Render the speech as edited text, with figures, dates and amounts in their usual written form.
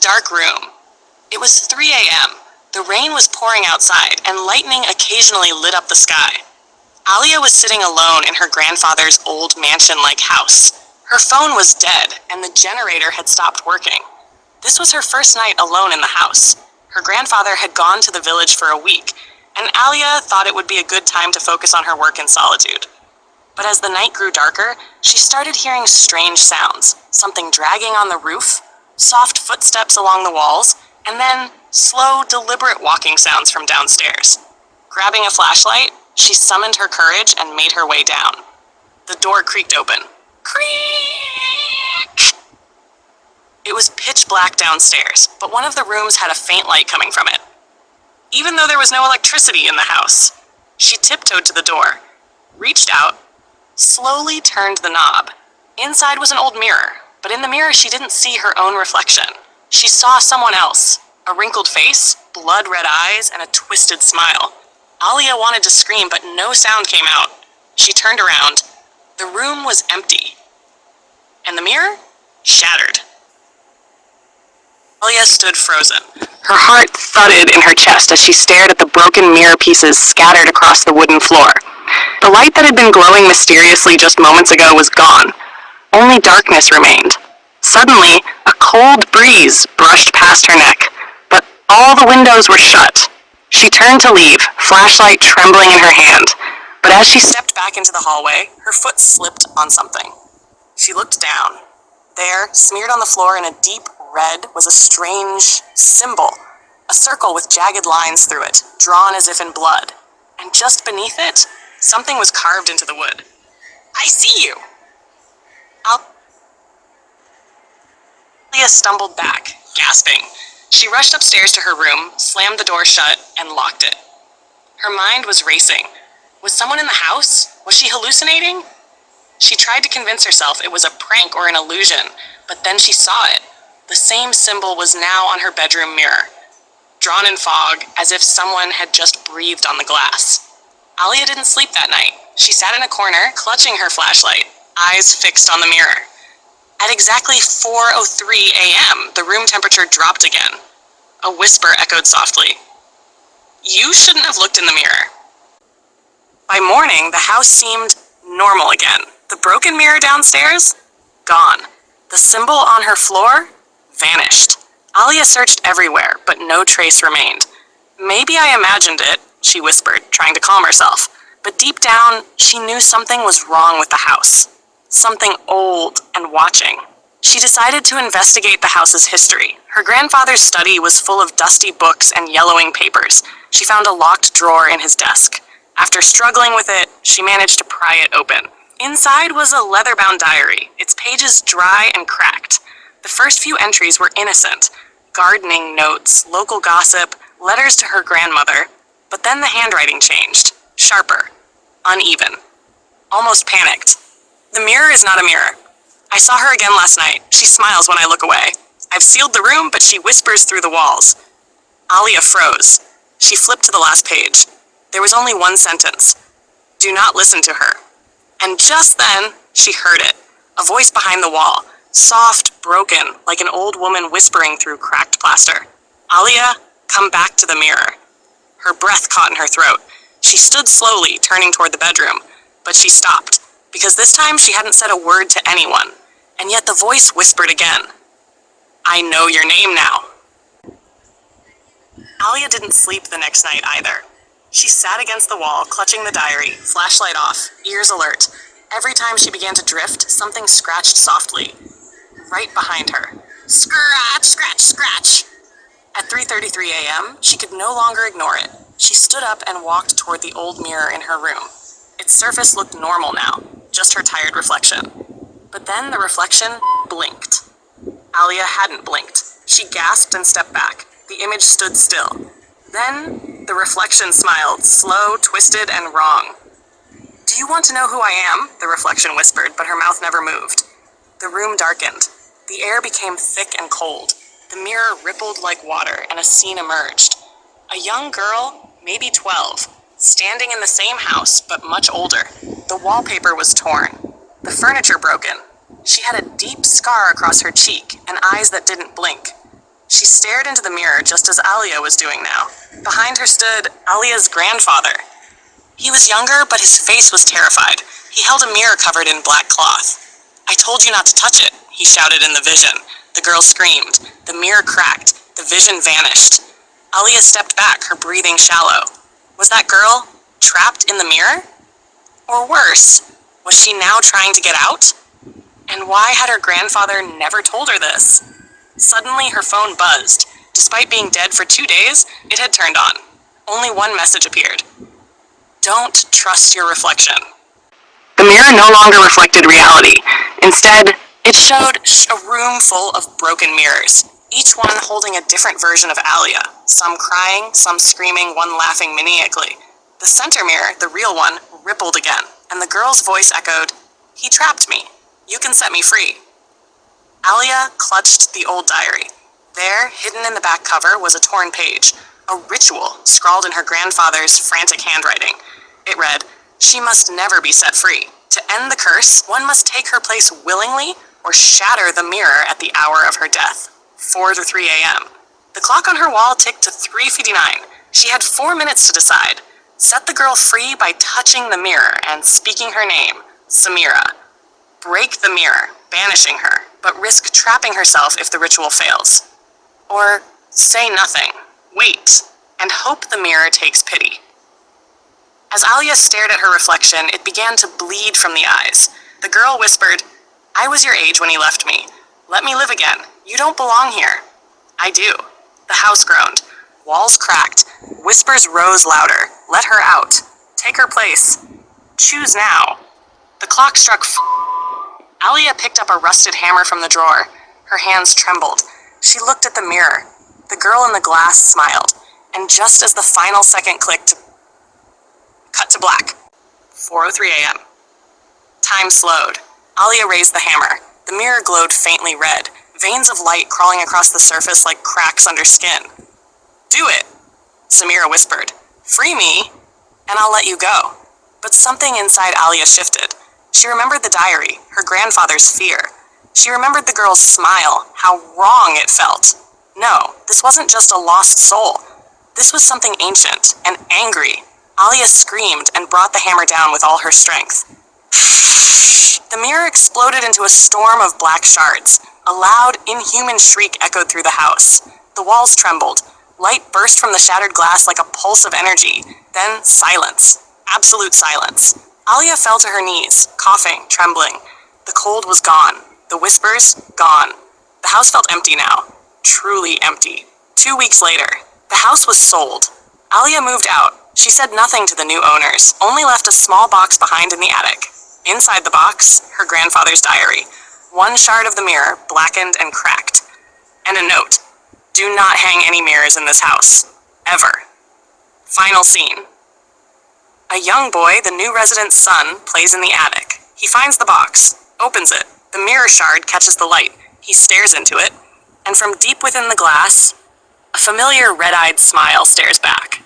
dark room. It was 3 a.m. The rain was pouring outside, and lightning occasionally lit up the sky. Alia was sitting alone in her grandfather's old mansion-like house. Her phone was dead, and the generator had stopped working. This was her first night alone in the house. Her grandfather had gone to the village for a week, and Alia thought it would be a good time to focus on her work in solitude. But as the night grew darker, she started hearing strange sounds, something dragging on the roof, soft footsteps along the walls, and then slow, deliberate walking sounds from downstairs. Grabbing a flashlight, she summoned her courage and made her way down. The door creaked open. Creak! It was pitch black downstairs, but one of the rooms had a faint light coming from it. Even though there was no electricity in the house, she tiptoed to the door, reached out, slowly turned the knob. Inside was an old mirror, but in the mirror she didn't see her own reflection. She saw someone else, a wrinkled face, blood-red eyes, and a twisted smile. Alia wanted to scream, but no sound came out. She turned around. The room was empty, and the mirror shattered. Alia stood frozen. Her heart thudded in her chest as she stared at the broken mirror pieces scattered across the wooden floor. The light that had been glowing mysteriously just moments ago was gone. Only darkness remained. Suddenly, a cold breeze brushed past her neck, but all the windows were shut. She turned to leave, flashlight trembling in her hand, but as she stepped back into the hallway, her foot slipped on something. She looked down. There, smeared on the floor in a deep red, was a strange symbol, a circle with jagged lines through it, drawn as if in blood. And just beneath it, something was carved into the wood. "I see you!" Alia stumbled back, gasping. She rushed upstairs to her room, slammed the door shut, and locked it. Her mind was racing. Was someone in the house? Was she hallucinating? She tried to convince herself it was a prank or an illusion, but then she saw it. The same symbol was now on her bedroom mirror, drawn in fog, as if someone had just breathed on the glass. Alia didn't sleep that night. She sat in a corner, clutching her flashlight, eyes fixed on the mirror. At exactly 4:03 a.m., the room temperature dropped again. A whisper echoed softly. "You shouldn't have looked in the mirror." By morning, the house seemed normal again. The broken mirror downstairs? Gone. The symbol on her floor? Vanished. Alia searched everywhere, but no trace remained. "Maybe I imagined it," she whispered, trying to calm herself. But deep down, she knew something was wrong with the house. Something old and watching. She decided to investigate the house's history. Her grandfather's study was full of dusty books and yellowing papers. She found a locked drawer in his desk. After struggling with it, she managed to pry it open. Inside was a leather-bound diary, its pages dry and cracked. The first few entries were innocent. Gardening notes, local gossip, letters to her grandmother. But then the handwriting changed. Sharper. Uneven. Almost panicked. "The mirror is not a mirror. I saw her again last night. She smiles when I look away. I've sealed the room, but she whispers through the walls." Alia froze. She flipped to the last page. There was only one sentence. "Do not listen to her." And just then, she heard it. A voice behind the wall. Soft, broken, like an old woman whispering through cracked plaster. "Alia, come back to the mirror." Her breath caught in her throat. She stood slowly, turning toward the bedroom, but she stopped, because this time she hadn't said a word to anyone, and yet the voice whispered again. "I know your name now." Alia didn't sleep the next night either. She sat against the wall, clutching the diary, flashlight off, ears alert. Every time she began to drift, something scratched softly. Right behind her. Scratch, scratch, scratch! At 3:33 a.m., she could no longer ignore it. She stood up and walked toward the old mirror in her room. Its surface looked normal now, just her tired reflection. But then the reflection blinked. Alia hadn't blinked. She gasped and stepped back. The image stood still. Then the reflection smiled, slow, twisted, and wrong. "Do you want to know who I am?" the reflection whispered, but her mouth never moved. The room darkened. The air became thick and cold. The mirror rippled like water, and a scene emerged. A young girl, maybe 12, standing in the same house, but much older. The wallpaper was torn, the furniture broken. She had a deep scar across her cheek and eyes that didn't blink. She stared into the mirror just as Alia was doing now. Behind her stood Alia's grandfather. He was younger, but his face was terrified. He held a mirror covered in black cloth. "I told you not to touch it," he shouted in the vision. The girl screamed. The mirror cracked. The vision vanished. Alia stepped back, her breathing shallow. Was that girl trapped in the mirror? Or worse, was she now trying to get out? And why had her grandfather never told her this? Suddenly, her phone buzzed. Despite being dead for 2 days, it had turned on. Only one message appeared. Don't trust your reflection. The mirror no longer reflected reality. Instead, it showed a room full of broken mirrors, each one holding a different version of Alia, some crying, some screaming, one laughing maniacally. The center mirror, the real one, rippled again, and the girl's voice echoed, "He trapped me. You can set me free." Alia clutched the old diary. There, hidden in the back cover, was a torn page, a ritual scrawled in her grandfather's frantic handwriting. It read, "She must never be set free. To end the curse, one must take her place willingly or shatter the mirror at the hour of her death, 4 to 3 a.m. The clock on her wall ticked to 3:59. She had 4 minutes to decide. Set the girl free by touching the mirror and speaking her name, Samira. Break the mirror, banishing her, but risk trapping herself if the ritual fails. Or say nothing, wait, and hope the mirror takes pity. As Alia stared at her reflection, it began to bleed from the eyes. The girl whispered, "I was your age when you left me. Let me live again. You don't belong here." "I do." The house groaned. Walls cracked. Whispers rose louder. "Let her out. Take her place. Choose now." The clock struck Alia picked up a rusted hammer from the drawer. Her hands trembled. She looked at the mirror. The girl in the glass smiled. And just as the final second clicked, cut to black. 4:03 a.m. Time slowed. Alia raised the hammer. The mirror glowed faintly red, veins of light crawling across the surface like cracks under skin. "Do it," Samira whispered. "Free me, and I'll let you go." But something inside Alia shifted. She remembered the diary, her grandfather's fear. She remembered the girl's smile, how wrong it felt. No, this wasn't just a lost soul. This was something ancient and angry. Alia screamed and brought the hammer down with all her strength. The mirror exploded into a storm of black shards. A loud, inhuman shriek echoed through the house. The walls trembled. Light burst from the shattered glass like a pulse of energy. Then silence. Absolute silence. Alia fell to her knees, coughing, trembling. The cold was gone. The whispers, gone. The house felt empty now. Truly empty. 2 weeks later, the house was sold. Alia moved out. She said nothing to the new owners, only left a small box behind in the attic. Inside the box, her grandfather's diary. One shard of the mirror, blackened and cracked. And a note. "Do not hang any mirrors in this house. Ever." Final scene. A young boy, the new resident's son, plays in the attic. He finds the box, opens it. The mirror shard catches the light. He stares into it, and from deep within the glass, a familiar red-eyed smile stares back.